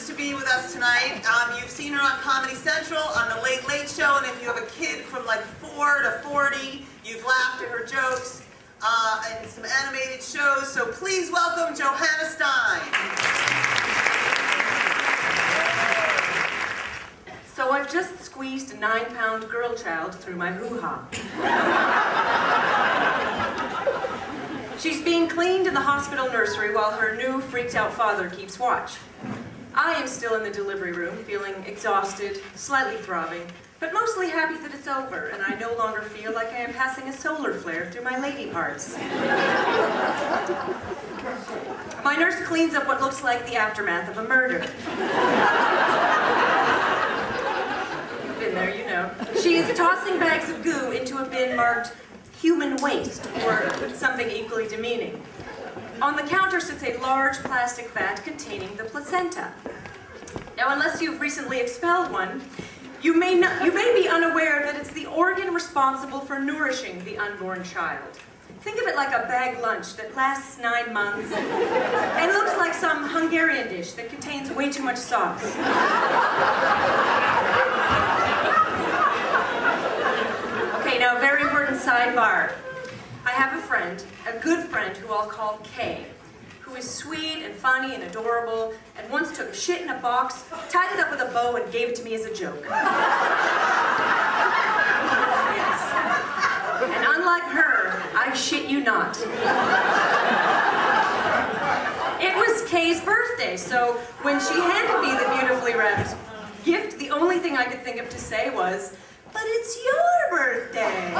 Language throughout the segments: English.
to be with us tonight. You've seen her on Comedy Central, on The Late Late Show, and if you have a kid from like 4 to 40, you've laughed at her jokes in some animated shows. So please welcome Johanna Stein. So I've just squeezed a 9-pound girl child through my hoo-ha. She's being cleaned in the hospital nursery while her new freaked-out father keeps watch. I am still in the delivery room, feeling exhausted, slightly throbbing, but mostly happy that it's over, and I no longer feel like I am passing a solar flare through my lady parts. My nurse cleans up what looks like the aftermath of a murder. You've been there, you know. She is tossing bags of goo into a bin marked human waste, or something equally demeaning. On the counter sits a large plastic vat containing the placenta. Now, unless you've recently expelled one, you may be unaware that it's the organ responsible for nourishing the unborn child. Think of it like a bag lunch that lasts 9 months and looks like some Hungarian dish that contains way too much sauce. Okay, now, very important sidebar. I have a friend, a good friend who I'll call Kay, who is sweet and funny and adorable, and once took shit in a box, tied it up with a bow, and gave it to me as a joke. Yes. And unlike her, I shit you not. It was Kay's birthday, so when she handed me the beautifully wrapped gift, the only thing I could think of to say was, "But it's your birthday."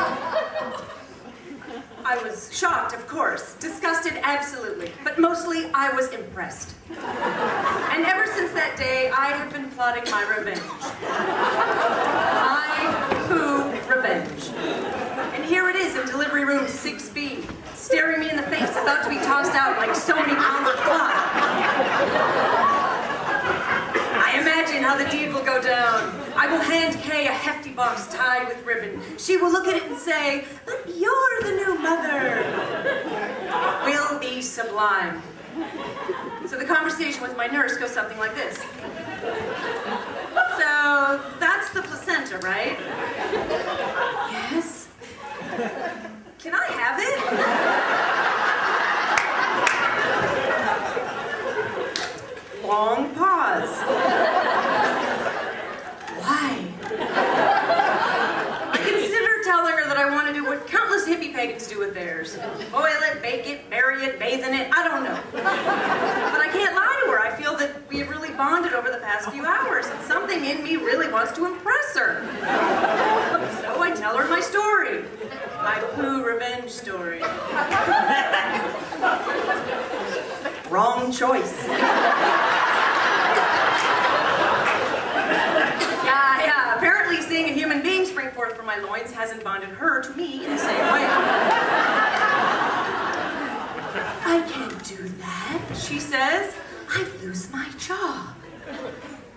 I was shocked, of course, disgusted, absolutely, but mostly I was impressed. And ever since that day, I have been plotting my revenge. My poo revenge. And here it is in delivery room 6B, staring me in the face, about to be tossed out like so many pounds of cloth. I imagine how the deed will go down. I will hand Kay a hefty box tied with ribbon. She will look at it and say, "But you're the new mother." It will be sublime. So the conversation with my nurse goes something like this. "So that's the placenta, right?" "Yes." "Can I have it?" Long pause. "Why?" I consider telling her that I want to do what countless hippie pagans do with theirs. Boil it, bake it, bury it, bathe in it, I don't know. But I can't lie to her. I feel that we have really bonded over the past few hours, and something in me really wants to impress her. So I tell her my story. My poo revenge story. Wrong choice. Yeah, apparently seeing a human being spring forth from my loins hasn't bonded her to me in the same way. "I can't do that," she says. "I'd lose my job."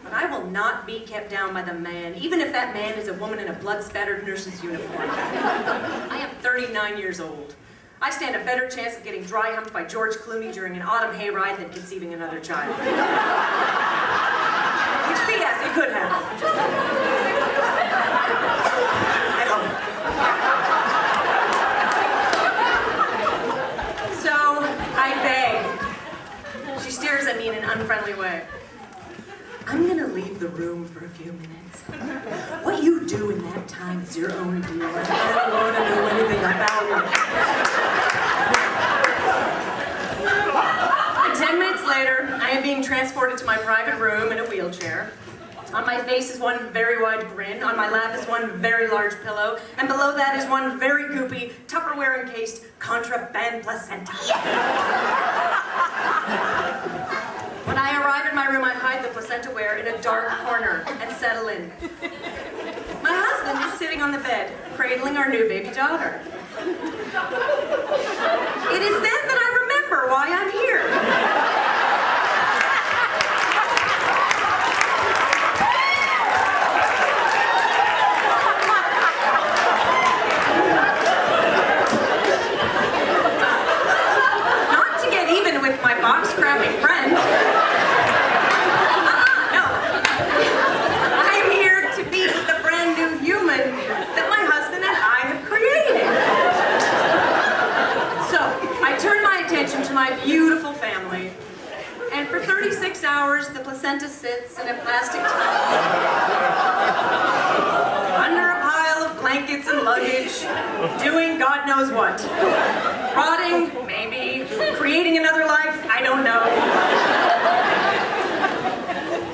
But I will not be kept down by the man, even if that man is a woman in a blood-spattered nurse's uniform. I am 39 years old. I stand a better chance of getting dry humped by George Clooney during an autumn hayride than conceiving another child. Which, P.S., it could happen. I hope. So, I beg. She stares at me in an unfriendly way. "I'm gonna leave the room for a few minutes. What you do in that time is your own deal. I don't want to know anything about it." And 10 minutes later, I am being transported to my private room in a wheelchair. On my face is one very wide grin, on my lap is one very large pillow, and below that is one very goopy, Tupperware-encased contraband placenta. When I arrive in my room, I hide the placenta-ware in a dark corner and settle in. My husband is sitting on the bed, cradling our new baby daughter. It is then that I remember why I'm here. Not to get even with my box-cramming friend. I'm here to be with the brand new human that my husband and I have created. So, I turn my attention to my beautiful family. And for 36 hours, the placenta sits in a plastic tub under a pile of blankets and luggage, doing God knows what. Rotting, maybe. Creating another life, I don't know.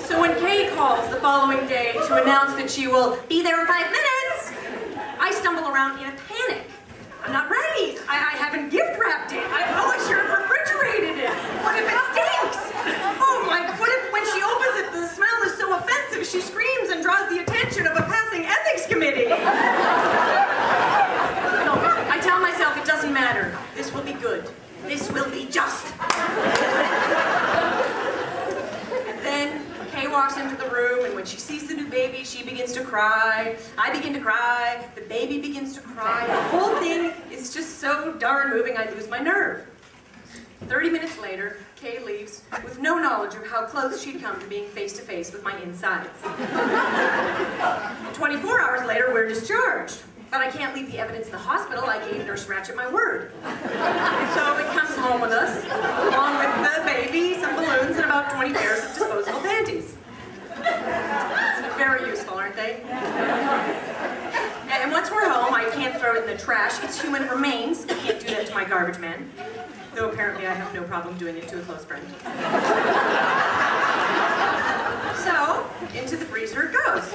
So when Kay calls the following day to announce that she will be there in 5 minutes, I stumble around in a panic. I'm not ready. I haven't gift wrapped it. I should have refrigerated it. What if it stinks? Oh my, what if when she opens it, the smell is so offensive, she screams and draws the attention of a passing ethics committee? No, I tell myself it doesn't matter. This will be good. This will be just. And then Kay walks into the room, and when she sees the new baby, she begins to cry. I begin to cry. The baby begins to cry. The whole thing is just so darn moving, I lose my nerve. 30 minutes later, Kay leaves with no knowledge of how close she'd come to being face-to-face with my insides. 24 hours later, we're discharged. But I can't leave the evidence in the hospital. I gave Nurse Ratchet my word. So it comes home with us, along with the baby, some balloons, and about 20 pairs of disposable panties. Very useful, aren't they? And once we're home, I can't throw it in the trash. It's human remains. I can't do that to my garbage man. Though apparently I have no problem doing it to a close friend. So, into the freezer it goes.